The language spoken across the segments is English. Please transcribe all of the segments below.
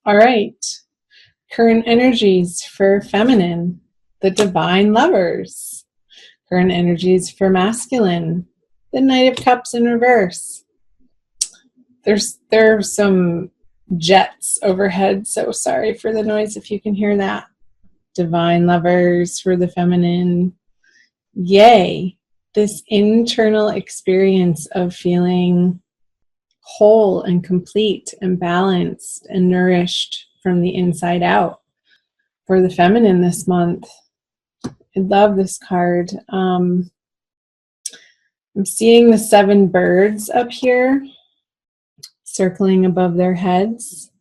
All right. Current energies for feminine, the divine lovers. Current energies for masculine, the Knight of Cups in reverse. There are some jets overhead, so sorry for the noise if you can hear that. Divine lovers for the feminine. Yay, this internal experience of feeling whole and complete and balanced and nourished from the inside out for the feminine this month. I love this card. I'm seeing the 7 birds up here circling above their heads.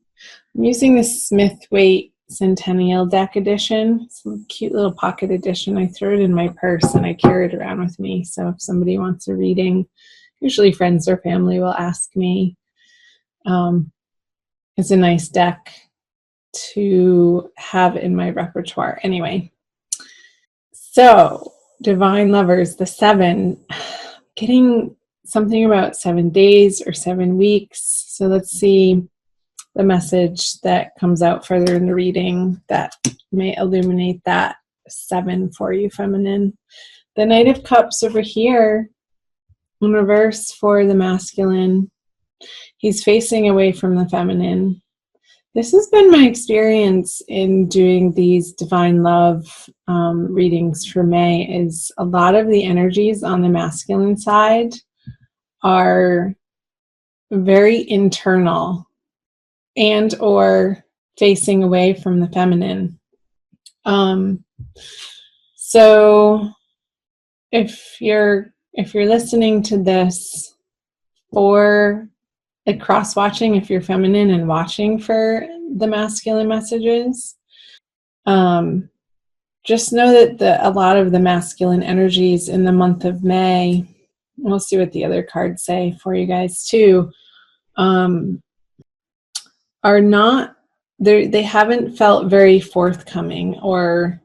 I'm using the Smith-Waite Centennial Deck Edition. It's a cute little pocket edition. I threw it in my purse and I carry it around with me. So if somebody wants a reading, usually friends or family will ask me. It's a nice deck to have in my repertoire. Anyway, so divine lovers, the 7, getting something about 7 days or 7 weeks. So let's see the message that comes out further in the reading that may illuminate that 7 for you, feminine. The Knight of Cups over here in reverse for the masculine. He's facing away from the feminine. This has been my experience in doing these divine love readings for May, is a lot of the energies on the masculine side are very internal and or facing away from the feminine. So if you're listening to this for like cross-watching, if you're feminine and watching for the masculine messages, just know that a lot of the masculine energies in the month of May, we'll see what the other cards say for you guys too, are not, they haven't felt very forthcoming or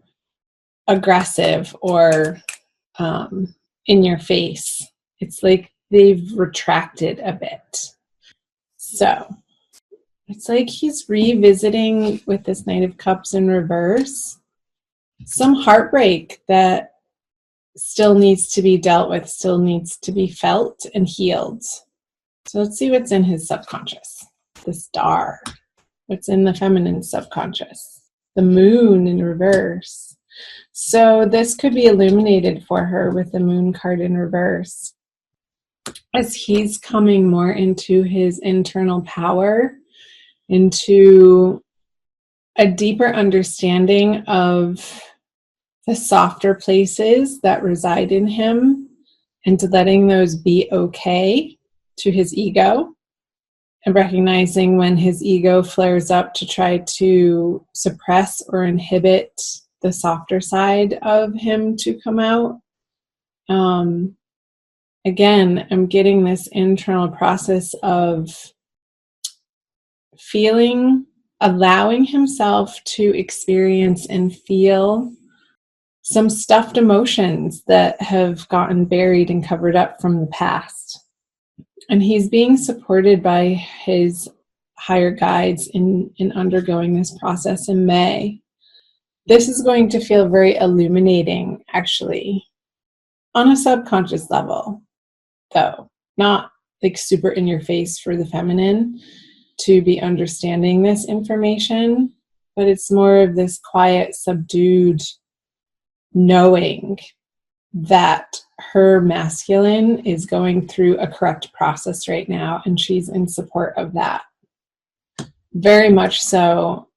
aggressive or in your face. It's like they've retracted a bit. So it's like he's revisiting with this Knight of Cups in reverse some heartbreak that still needs to be dealt with, still needs to be felt and healed. So let's see what's in his subconscious. The Star. What's in the feminine subconscious? The Moon in reverse. So this could be illuminated for her with the Moon card in reverse, as he's coming more into his internal power, into a deeper understanding of the softer places that reside in him, and to letting those be okay to his ego, and recognizing when his ego flares up to try to suppress or inhibit the softer side of him to come out. Again, I'm getting this internal process of allowing himself to experience and feel some stuffed emotions that have gotten buried and covered up from the past. And he's being supported by his higher guides in undergoing this process in May. This is going to feel very illuminating, actually, on a subconscious level, though, not like super in your face for the feminine to be understanding this information, but it's more of this quiet, subdued knowing that her masculine is going through a correct process right now, and she's in support of that. Very much so,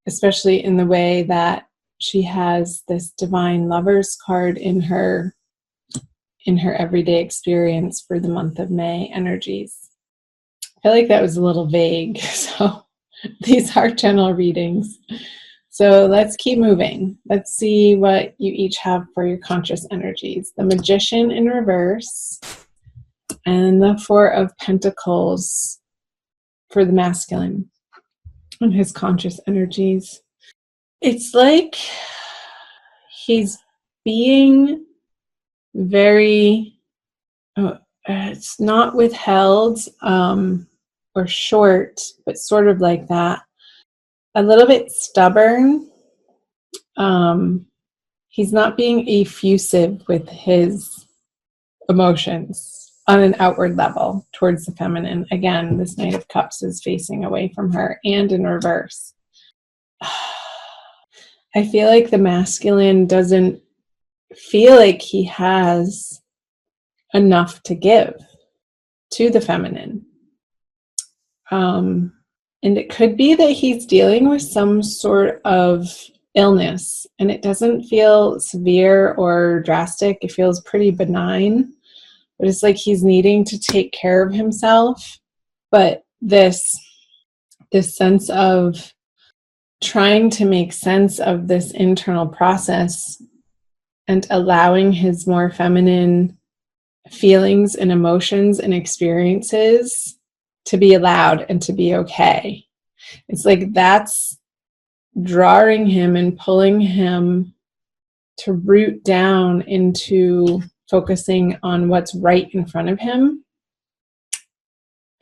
especially in the way that she has this divine lovers card in her everyday experience for the month of May energies. I feel like that was a little vague, so these are general readings. So let's keep moving. Let's see what you each have for your conscious energies. The Magician in reverse and the 4 of Pentacles for the masculine and his conscious energies. It's like he's being very, it's not withheld or short, but sort of like that. a little bit stubborn. He's not being effusive with his emotions on an outward level towards the feminine. Again, this Knight of Cups is facing away from her and in reverse. I feel like the masculine doesn't feel like he has enough to give to the feminine. And it could be that he's dealing with some sort of illness, and it doesn't feel severe or drastic. It feels pretty benign, but it's like he's needing to take care of himself. But this sense of trying to make sense of this internal process and allowing his more feminine feelings and emotions and experiences to be allowed and to be okay. It's like that's drawing him and pulling him to root down into focusing on what's right in front of him.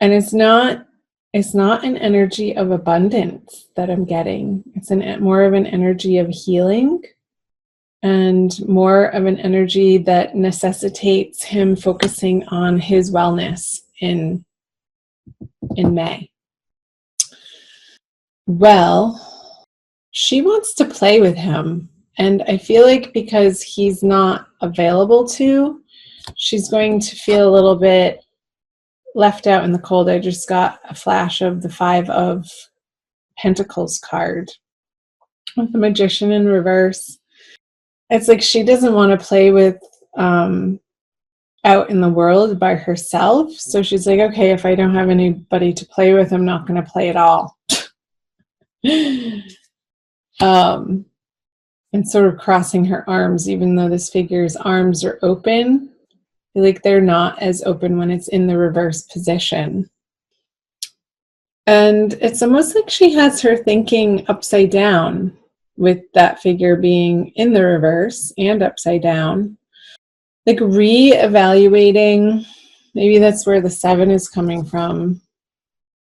And it's not an energy of abundance that I'm getting. It's more of an energy of healing and more of an energy that necessitates him focusing on his wellness in May. Well, she wants to play with him, and I feel like because he's not available to, she's going to feel a little bit left out in the cold. I just got a flash of the 5 of Pentacles card with the Magician in reverse. It's like she doesn't want to play with out in the world by herself. So she's like, okay, if I don't have anybody to play with, I'm not going to play at all. And sort of crossing her arms, even though this figure's arms are open. I feel like they're not as open when it's in the reverse position. And it's almost like she has her thinking upside down, with that figure being in the reverse and upside down. Like re-evaluating, maybe that's where the 7 is coming from.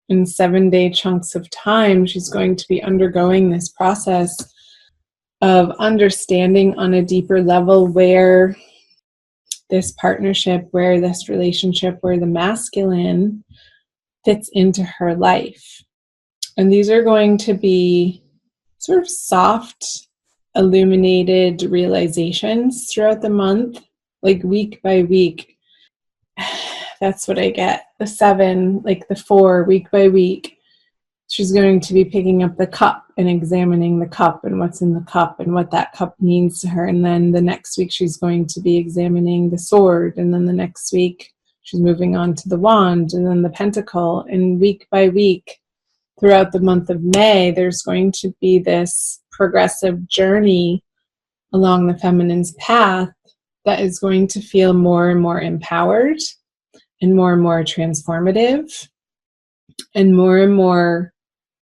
In 7-day chunks of time, she's going to be undergoing this process of understanding on a deeper level where this partnership, where this relationship, where the masculine fits into her life. And these are going to be sort of soft, illuminated realizations throughout the month, like week by week. That's what I get. The 7, like the 4, week by week. She's going to be picking up the cup and examining the cup and what's in the cup and what that cup means to her. And then the next week she's going to be examining the sword. And then the next week she's moving on to the wand and then the pentacle. And week by week throughout the month of May, there's going to be this progressive journey along the feminine's path that is going to feel more and more empowered and more transformative and more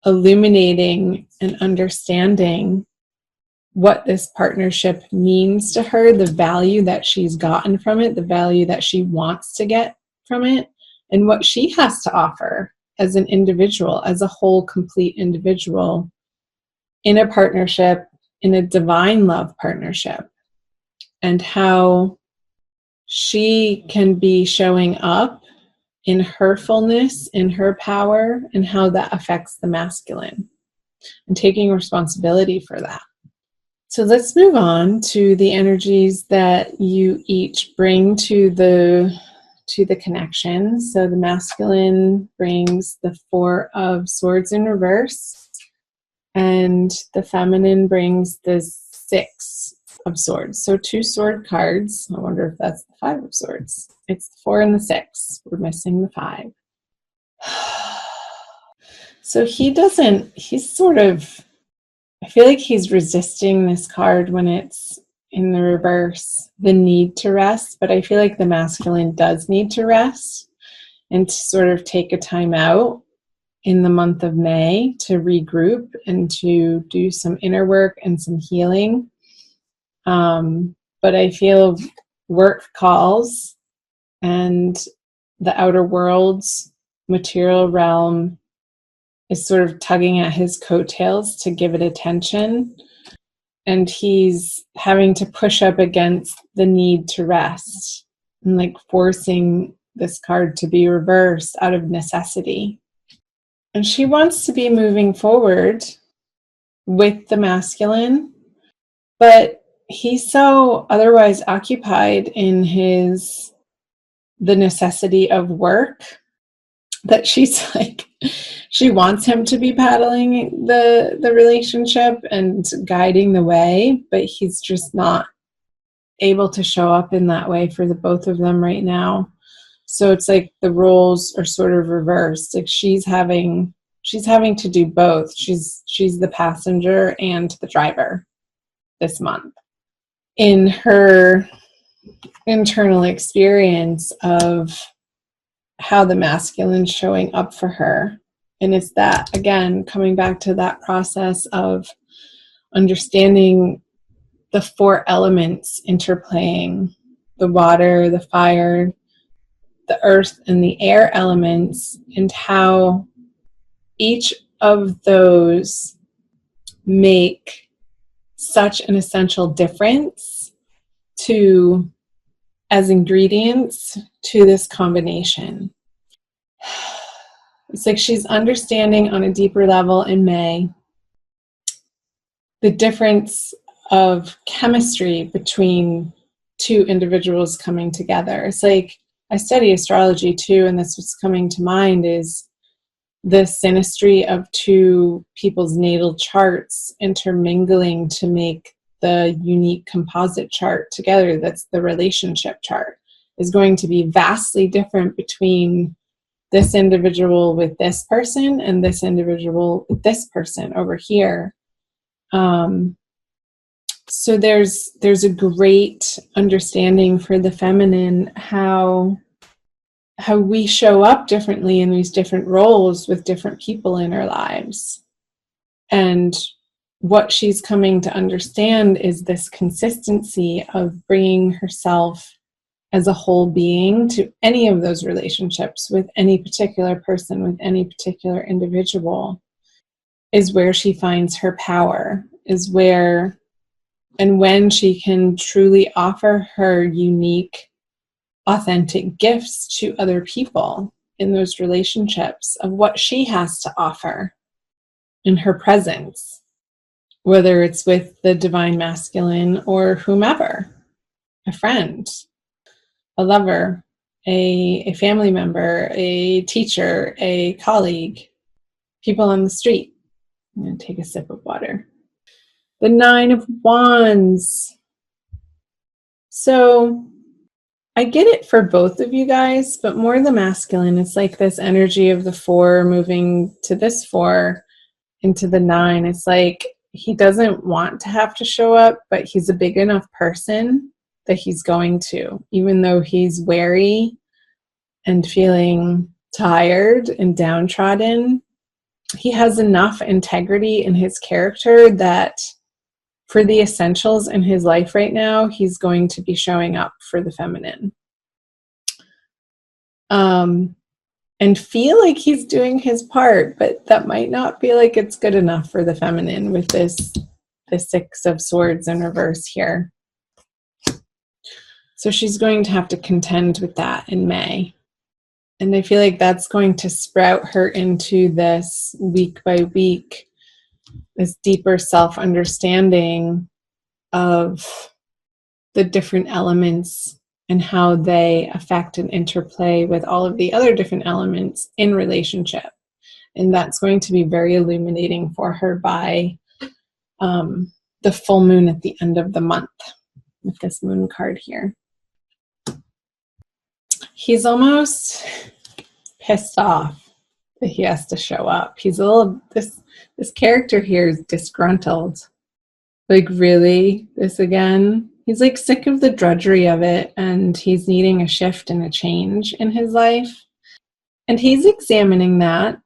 illuminating and understanding what this partnership means to her, the value that she's gotten from it, the value that she wants to get from it, and what she has to offer as an individual, as a whole, complete individual in a partnership, in a divine love partnership, and how she can be showing up in her fullness, in her power, and how that affects the masculine, and taking responsibility for that. So let's move on to the energies that you each bring to the connection. So the masculine brings the 4 of Swords in reverse, and the feminine brings the 6 of Swords. So 2 sword cards. I wonder if that's the 5 of Swords. It's the 4 and the 6. We're missing the 5. So he's sort of, I feel like he's resisting this card when it's in the reverse, the need to rest, but I feel like the masculine does need to rest and to sort of take a time out in the month of May to regroup and to do some inner work and some healing. But I feel work calls and the outer world's material realm is sort of tugging at his coattails to give it attention. And he's having to push up against the need to rest and like forcing this card to be reversed out of necessity. And she wants to be moving forward with the masculine, but he's so otherwise occupied in the necessity of work that she's like, she wants him to be paddling the relationship and guiding the way, but he's just not able to show up in that way for the both of them right now. So it's like the roles are sort of reversed. Like she's having to do both. She's the passenger and the driver this month in her internal experience of how the masculine's showing up for her. And it's that, again, coming back to that process of understanding the 4 elements interplaying: the water, the fire, the earth, and the air elements, and how each of those make such an essential difference as ingredients to this combination. It's like she's understanding on a deeper level in May the difference of chemistry between 2 individuals coming together. It's like, I study astrology too, and that's what's coming to mind is the synastry of 2 people's natal charts intermingling to make the unique composite chart together. That's the relationship chart, is going to be vastly different between this individual with this person and this individual with this person over here. So there's a great understanding for the feminine how we show up differently in these different roles with different people in our lives. And what she's coming to understand is this consistency of bringing herself as a whole being to any of those relationships with any particular person, with any particular individual, is where she finds her power, is where and when she can truly offer her unique, authentic gifts to other people in those relationships of what she has to offer in her presence, whether it's with the divine masculine or whomever, a friend, a lover, a family member, a teacher, a colleague, people on the street. I'm going to take a sip of water. The 9 of Wands. So I get it for both of you guys, but more the masculine. It's like this energy of the 4 moving to this 4 into the 9. It's like he doesn't want to have to show up, but he's a big enough person that he's going to, even though he's wary and feeling tired and downtrodden. He has enough integrity in his character that for the essentials in his life right now, he's going to be showing up for the feminine. And feel like he's doing his part, but that might not feel like it's good enough for the feminine with the 6 of Swords in reverse here. So she's going to have to contend with that in May. And I feel like that's going to sprout her into this week by week, this deeper self-understanding of the different elements and how they affect and interplay with all of the other different elements in relationship. And that's going to be very illuminating for her by the full moon at the end of the month with this moon card here. He's almost pissed off that he has to show up. He's a little, this character here is disgruntled. Like, really? This again? He's like sick of the drudgery of it, and he's needing a shift and a change in his life. And he's examining that.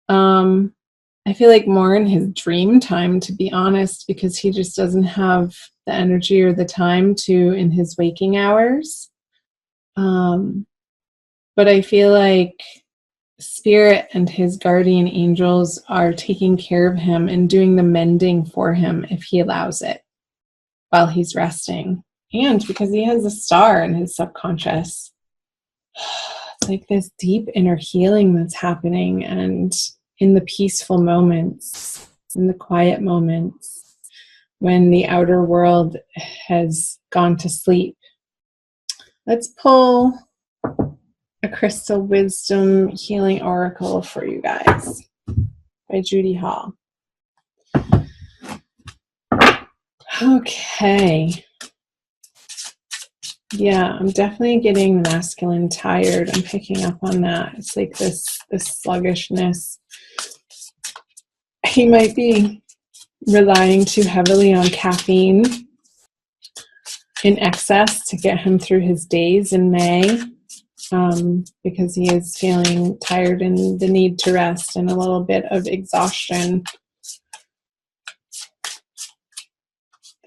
I feel like more in his dream time, to be honest, because he just doesn't have the energy or the time to in his waking hours. But I feel like Spirit and his guardian angels are taking care of him and doing the mending for him if he allows it while he's resting. And because he has a star in his subconscious, it's like this deep inner healing that's happening. And in the peaceful moments, in the quiet moments, when the outer world has gone to sleep, let's pull a crystal wisdom healing oracle for you guys by Judy Hall. Okay. Yeah, I'm definitely getting the masculine tired. I'm picking up on that. It's like this sluggishness. He might be relying too heavily on caffeine in excess to get him through his days in May, because he is feeling tired and the need to rest and a little bit of exhaustion.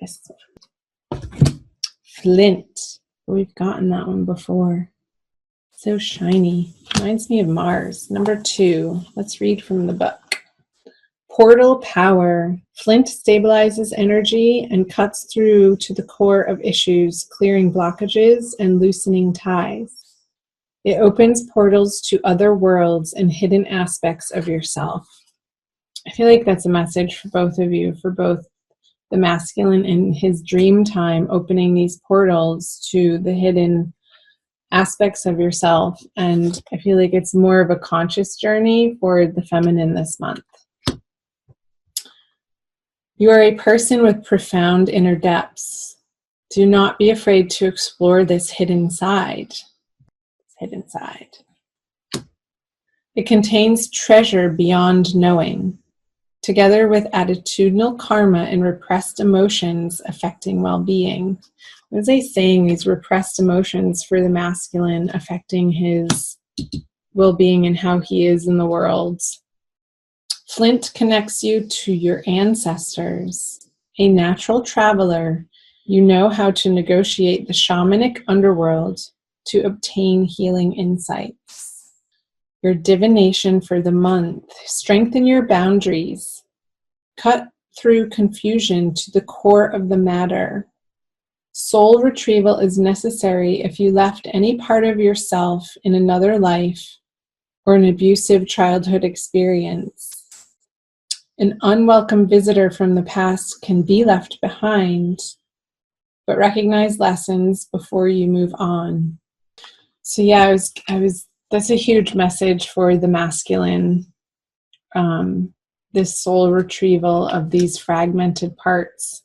This one. Flint. We've gotten that one before. So shiny. Reminds me of Mars. Number 2. Let's read from the book. Portal power. Flint stabilizes energy and cuts through to the core of issues, clearing blockages and loosening ties. It opens portals to other worlds and hidden aspects of yourself. I feel like that's a message for both of you, for both the masculine in his dream time, opening these portals to the hidden aspects of yourself. And I feel like it's more of a conscious journey for the feminine this month. You are a person with profound inner depths. Do not be afraid to explore this hidden side. Hidden side. It contains treasure beyond knowing, together with attitudinal karma and repressed emotions affecting well-being. What is he saying? These repressed emotions for the masculine affecting his well-being and how he is in the world. Flint connects you to your ancestors. A natural traveler, you know how to negotiate the shamanic underworld to obtain healing insights. Your divination for the month. Strengthen your boundaries. Cut through confusion to the core of the matter. Soul retrieval is necessary if you left any part of yourself in another life or an abusive childhood experience. An unwelcome visitor from the past can be left behind, but recognize lessons before you move on. So yeah, that's a huge message for the masculine, this soul retrieval of these fragmented parts,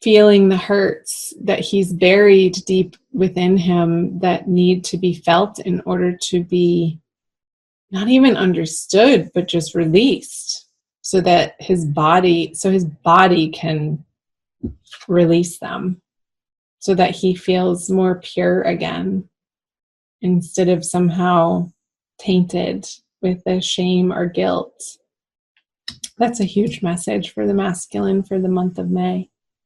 feeling the hurts that he's buried deep within him that need to be felt in order to be not even understood, but just released, so that his body can release them, so that he feels more pure again, instead of somehow tainted with the shame or guilt. That's a huge message for the masculine for the month of May.